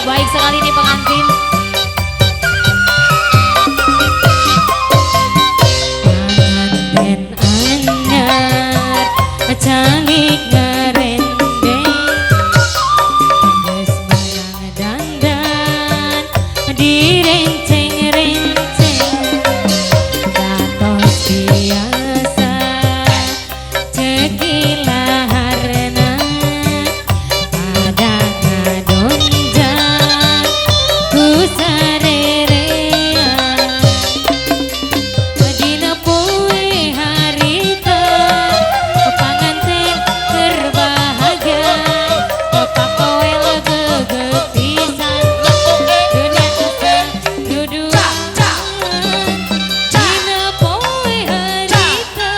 Baik sekali nih pengantin. Pengantin anyar canggih ngerendeng, geus menang dandan direnceng-renceng, datos biasa cekilah harna pada ngadonjang ku sarerean dina poe harita panganten berbahagia pakoe legeget pisan dunia asa duduan dina poe harita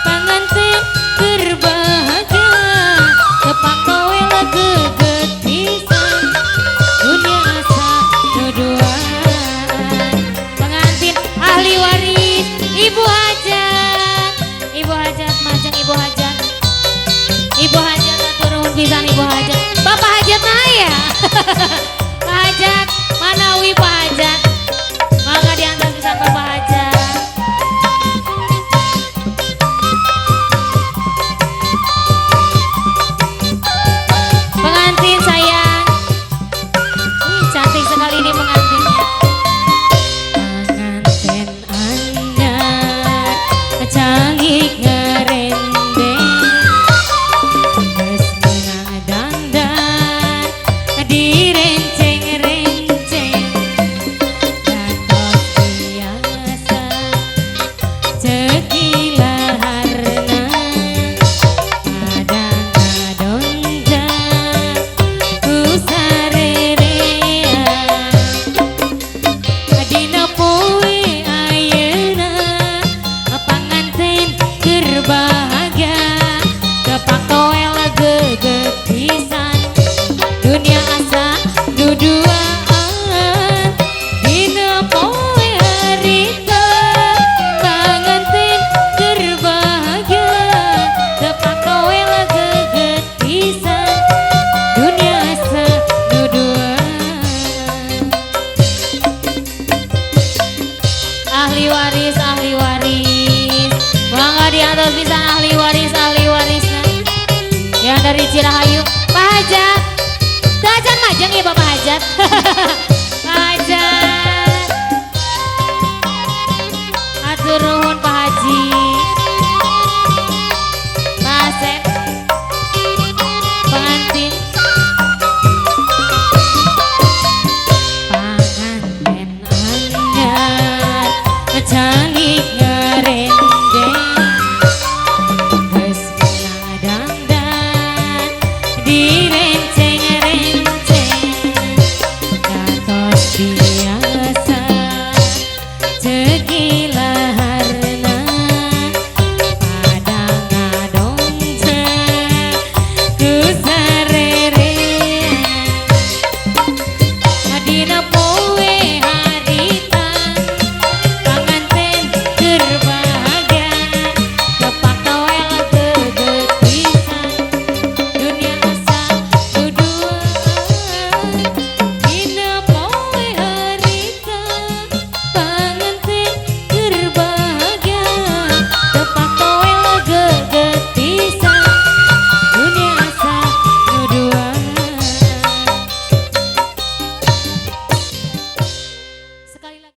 panganten berbahagia pakoe legeget pisan dunia asa duduan. Pengantin ahli waris ibu hajat, ibu hajat majeng, ibu hajat, ibu hajat atur nuhun pisan, ibu hajat, bapak hajat nah ya. Pak hajat manawi pak hajat, mangga diantar pisan bapak hajat. Pengantin sayang, cantik sekali ini pengantinnya. Pengantin anyar canggih ngerendeng, geus menang dandan direnceng-renceng, datos biasa cekilah harna pada ngadonjang ku sarerean dina poe ayeuna panganten berbahagia kepakoe legeget pisan dunia asa duduaan dina poe harita panganten berbahagia kepakoe legeget pisan dunia asa duduan. Ahli waris, ahli waris, mangga diatos pisan ahli warisna yang dari Cirahayu. Pak hajat, teu acan majeng ya bapak hajat.